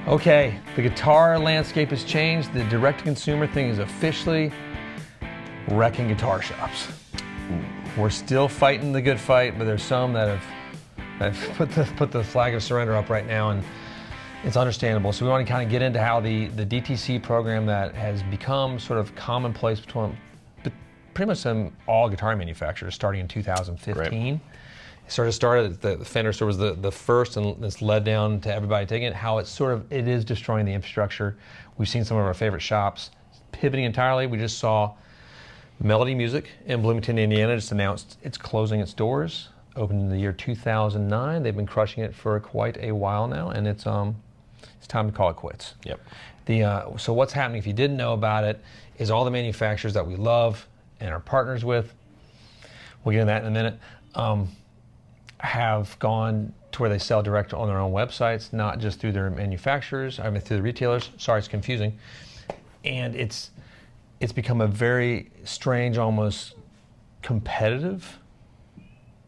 Okay, the guitar landscape has changed. The direct-to-consumer thing is officially wrecking guitar shops. We're still fighting the good fight, but there's some that have put the flag of surrender up right now, and it's understandable. So we want to kind of get into how the DTC program that has become sort of commonplace between pretty much all guitar manufacturers starting in 2015. Right. Started the Fender store was the first, and it's led down to everybody taking it. How it is destroying the infrastructure. We've seen some of our favorite shops pivoting entirely. We just saw Melody Music in Bloomington, Indiana, just announced it's closing its doors. Opened in the year 2009. They've been crushing it for quite a while now, and it's time to call it quits. Yep. So what's happening, if you didn't know about it, is all the manufacturers that we love and are partners with, we'll get into that in a minute, have gone to where they sell direct on their own websites, not just through their manufacturers, through the retailers. Sorry, it's confusing. And it's become a very strange, almost competitive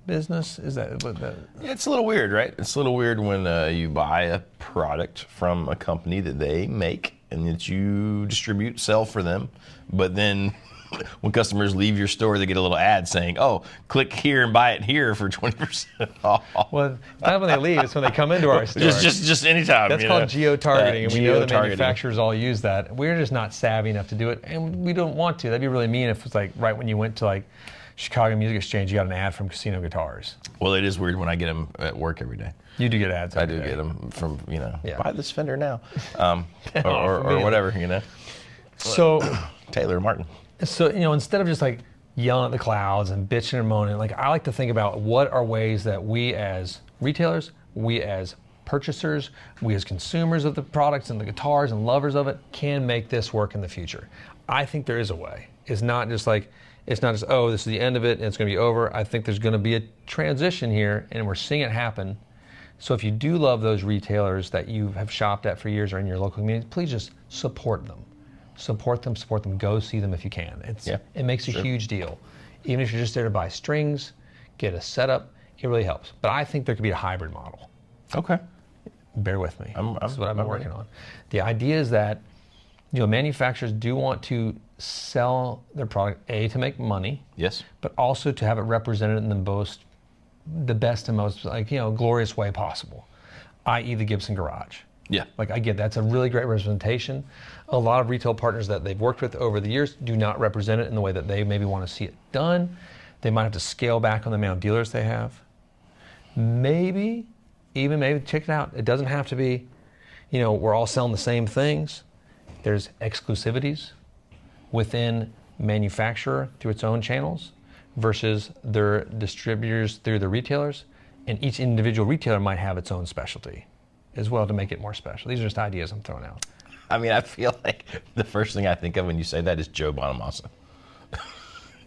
business. Is that what that? Yeah, it's a little weird, right? It's a little weird when you buy a product from a company that they make and that you distribute, sell for them, but then when customers leave your store, they get a little ad saying, "Oh, click here and buy it here for 20% off." Well, it's not when they leave; it's when they come into our store. Just anytime. That's called geo-targeting, and we know the Geo-targeting. manufacturers all use that. We're just not savvy enough to do it, and we don't want to. That'd be really mean if it's like right when you went to like Chicago Music Exchange, you got an ad from Casino Guitars. Well, it is weird when I get them at work every day. You do get ads. I every do day. get them from Yeah. buy this Fender now, or whatever, So, Taylor Martin. So, instead of just like yelling at the clouds and bitching and moaning, like I like to think about what are ways that we as retailers, we as purchasers, we as consumers of the products and the guitars and lovers of it can make this work in the future. I think there is a way. It's not just, oh, this is the end of it and it's going to be over. I think there's going to be a transition here, and we're seeing it happen. So if you do love those retailers that you have shopped at for years or in your local community, please just support them. Support them, go see them if you can. It makes a huge deal. Even if you're just there to buy strings, get a setup, it really helps. But I think there could be a hybrid model. Okay. Bear with me. This is what I've been working ready. on. The idea is that manufacturers do want to sell their product, A, to make money, Yes. but also to have it represented in the best and most glorious way possible, i.e. the Gibson Garage. Yeah. Like I get that's a really great representation. A lot of retail partners that they've worked with over the years do not represent it in the way that they maybe want to see it done. They might have to scale back on the amount of dealers they have. Maybe check it out. It doesn't have to be, we're all selling the same things. There's exclusivities within manufacturer through its own channels versus their distributors through the retailers, and each individual retailer might have its own specialty as well to make it more special. These are just ideas I'm throwing out. I mean, I feel like the first thing I think of when you say that is Joe Bonamassa.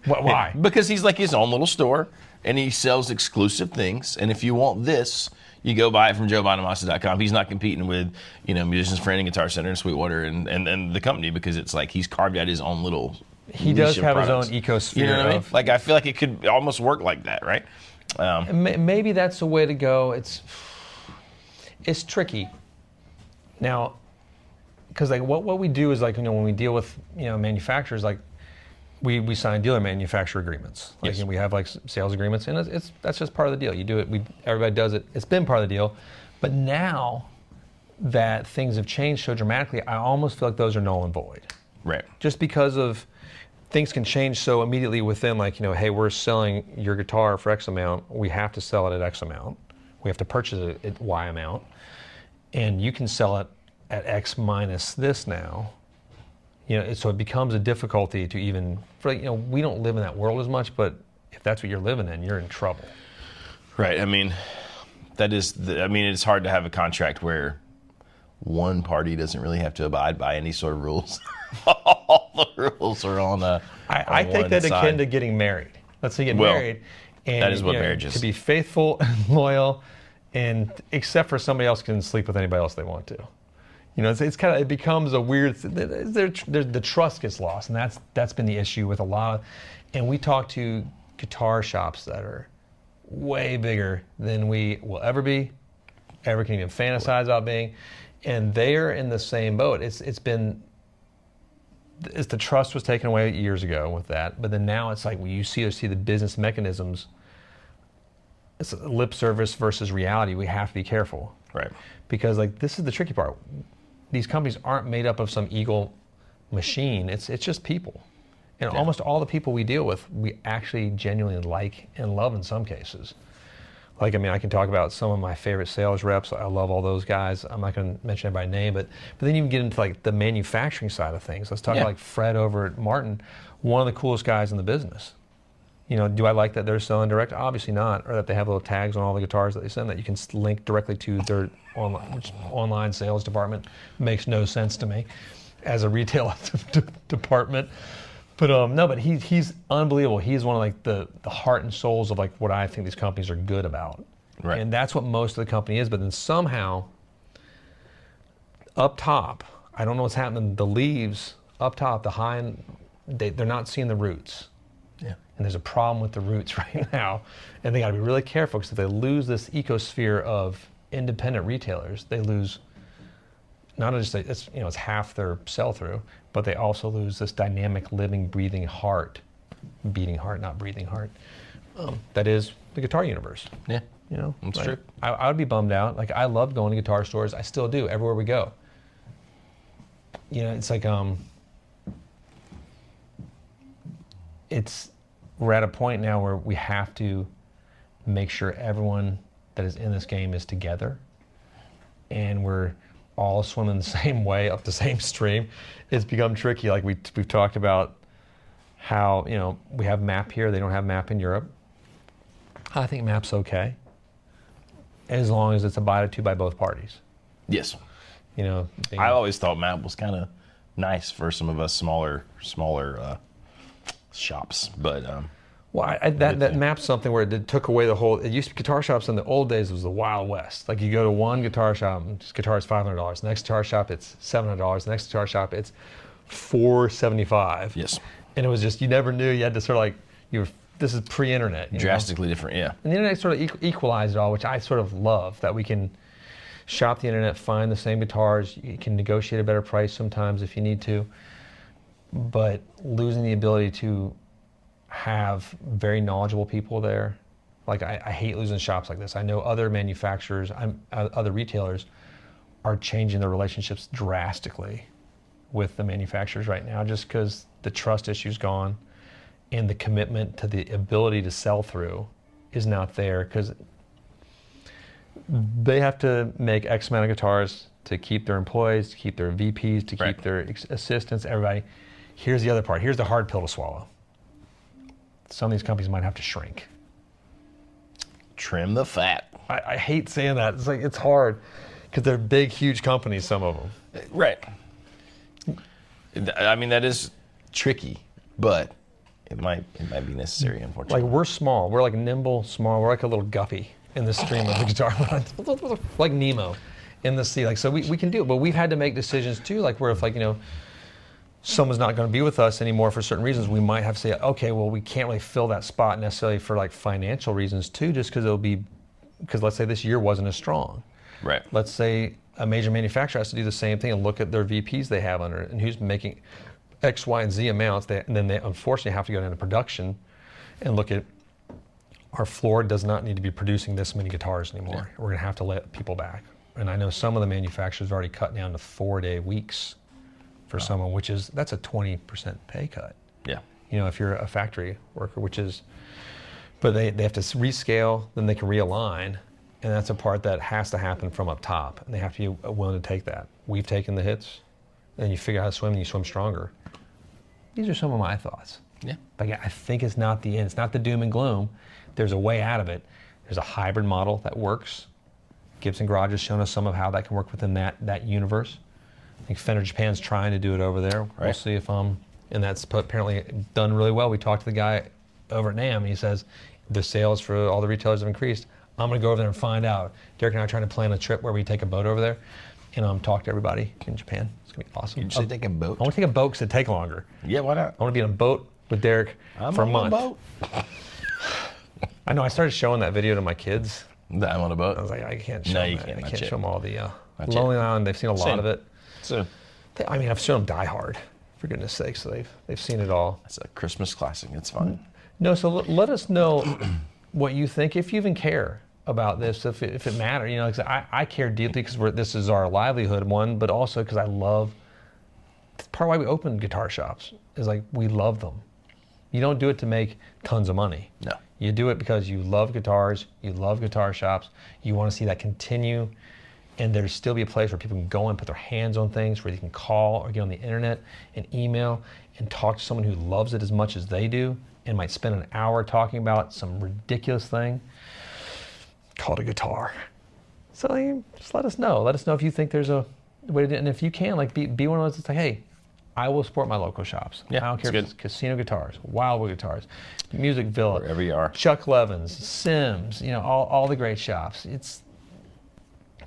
Why? Because he's like his own little store, and he sells exclusive things. And if you want this, you go buy it from JoeBonamassa.com. He's not competing with, Musicians Friend and Guitar Center and Sweetwater and the company, because it's like he's carved out his own little. He does have products. his own ecosphere. You know what I mean? Like I feel like it could almost work like that, right? Maybe that's the way to go. It's tricky. Now, because like what we do is like when we deal with manufacturers, like we sign dealer manufacturer agreements. Like Yes. we have like sales agreements, and that's just part of the deal. You do it. Everybody does it. It's been part of the deal, but now that things have changed so dramatically, I almost feel like those are null and void. Right. Just because of things can change so immediately within, like hey, we're selling your guitar for X amount. We have to sell it at X amount. We have to purchase it at Y amount, and you can sell it at X minus this now. So it becomes a difficulty to even, we don't live in that world as much, but if that's what you're living in, you're in trouble. Right. I mean, it's hard to have a contract where one party doesn't really have to abide by any sort of rules. All the rules are on I think that's akin to getting married. Let's say you get married, and that is what marriage is. To be faithful and loyal, and except for somebody else can sleep with anybody else they want to. It's kind of, it becomes a weird. The trust gets lost, and that's been the issue with a lot of. And we talk to guitar shops that are way bigger than we will ever be, ever can even fantasize about being. And they're in the same boat. It's the trust was taken away years ago with that, but then now it's like when you see the business mechanisms, it's lip service versus reality. We have to be careful. Right. Because like this is the tricky part. These companies aren't made up of some evil machine. It's just people. And almost all the people we deal with, we actually genuinely like and love in some cases. Like, I mean, I can talk about some of my favorite sales reps. I love all those guys. I'm not going to mention anybody by name, but then you can get into like the manufacturing side of things. Let's talk about like Fred over at Martin, one of the coolest guys in the business. You know, do I like that they're selling direct? Obviously not. Or that they have little tags on all the guitars that they send that you can link directly to their online sales department. Makes no sense to me as a retail department. But no, but he's unbelievable. He's one of like the heart and souls of like what I think these companies are good about. Right. And that's what most of the company is. But then somehow up top, I don't know what's happening. The leaves up top, the high end, they're not seeing the roots. Yeah. And there's a problem with the roots right now. And they got to be really careful because if they lose this ecosphere of independent retailers, they lose not just it's half their sell through, but they also lose this dynamic, living, breathing heart, beating heart, not breathing heart. That is the guitar universe. Yeah. You know, that's like, true. I would be bummed out. Like I love going to guitar stores. I still do everywhere we go. You know, it's like we're at a point now where we have to make sure everyone that is in this game is together, and we're all swimming the same way up the same stream. It's become tricky. Like we've talked about how, you know, we have MAP here. They don't have MAP in Europe. I think MAP's okay, as long as it's abided to by both parties. Yes. You know, I always thought MAP was kind of nice for some of us smaller shops, but well, that MAP's something where it took away the whole. It used to be guitar shops in the old days was the Wild West. Like you go to one guitar shop, guitar is $500. The next guitar shop it's $700. The next guitar shop it's $475. yes, and it was just you never knew. You had to sort of like this is pre-internet. drastically different. Yeah, And the internet sort of equalized it all, which I sort of love, that we can shop the internet, find the same guitars. You can negotiate a better price sometimes if you need to. But losing the ability to have very knowledgeable people there, like I hate losing shops like this. I know other manufacturers, other retailers are changing their relationships drastically with the manufacturers right now just because the trust issue's gone and the commitment to the ability to sell through is not there because they have to make X amount of guitars to keep their employees, to keep their VPs, to keep their assistants, everybody. Here's the other part. Here's the hard pill to swallow. Some of these companies might have to shrink. trim the fat. I hate saying that. It's like it's hard because they're big, huge companies, some of them. Right. I mean, that is tricky, but it might be necessary, unfortunately. Like we're small. We're like nimble, small. We're like a little guppy in the stream of the guitar. Like Nemo in the sea. Like so we can do it, but we've had to make decisions too. Like where if like, you know, someone's not going to be with us anymore for certain reasons, we might have to say, okay, well, we can't really fill that spot necessarily for like financial reasons too, just because let's say this year wasn't as strong. Right. Let's say a major manufacturer has to do the same thing and look at their VPs they have under it and who's making X, Y, and Z amounts. And then they unfortunately have to go down to production and look at our floor does not need to be producing this many guitars anymore. Yeah. We're going to have to let people back. And I know some of the manufacturers have already cut down to 4-day weeks for someone, that's a 20% pay cut. Yeah. You know, if you're a factory worker, but they have to rescale, then they can realign, and that's a part that has to happen from up top, and they have to be willing to take that. We've taken the hits, and you figure out how to swim, and you swim stronger. These are some of my thoughts. Yeah. But I think it's not the end. It's not the doom and gloom. There's a way out of it. There's a hybrid model that works. Gibson Garage has shown us some of how that can work within that universe. I think Fender Japan's trying to do it over there. Right. We'll see if and that's apparently done really well. We talked to the guy over at NAMM, and he says the sales for all the retailers have increased. I'm going to go over there and find out. Derek and I are trying to plan a trip where we take a boat over there and talk to everybody in Japan. It's going to be awesome. You should take a boat? I want to take a boat because it'd take longer. Yeah, why not? I want to be in a boat with Derek for a month. I'm on a boat. I know. I started showing that video to my kids That on a boat. I was like, I can't show No, them you that. can't, I not can't yet. show them all the Not yet. Lonely Island. They've seen a lot Same. of it. So I mean, I've shown them Die Hard, for goodness sake, so they've seen it all. it's a Christmas classic. It's fun. No, so let us know what you think, if you even care about this, if it matters. You know, 'cause I care deeply because this is our livelihood, one, but also because I love. That's part of why we open guitar shops is like we love them. You don't do it to make tons of money. No. You do it because you love guitars, you love guitar shops, you want to see that continue, and there still be a place where people can go and put their hands on things, where they can call or get on the internet and email and talk to someone who loves it as much as they do and might spend an hour talking about some ridiculous thing called a guitar. So just let us know. Let us know if you think there's a way to do it, and if you can, like be one of those that's like, hey, I will support my local shops. Yeah, I don't care that's if it's Casino Guitars, Wildwood Guitars, Music Villa, Wherever you are. Chuck Levins, Sims, you know, all the great shops. It's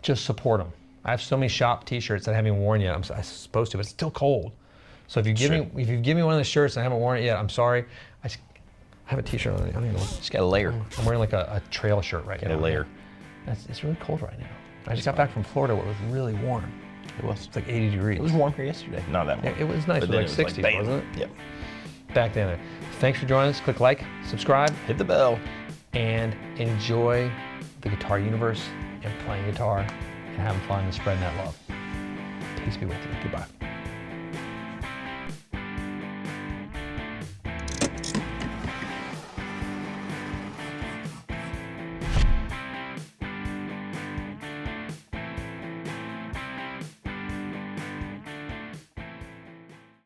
just support them. I have so many shop T-shirts that I haven't even worn yet. I'm supposed to, but it's still cold. So if you give me one of the shirts and I haven't worn it yet, I'm sorry. I have a T-shirt on. I don't even know. Just got a layer. I'm wearing like a trail shirt right now. Got a layer. It's really cold right now. I just got back from Florida where it was really warm. It was. It's like 80 degrees. It was warm here yesterday. Not that warm. It was nice. But It then was like 60, bam. wasn't it? Yep. Back then. Thanks for joining us. Click like, subscribe, Hit the bell. and enjoy the guitar universe and playing guitar and having fun and spreading that love. Peace be with you. Goodbye.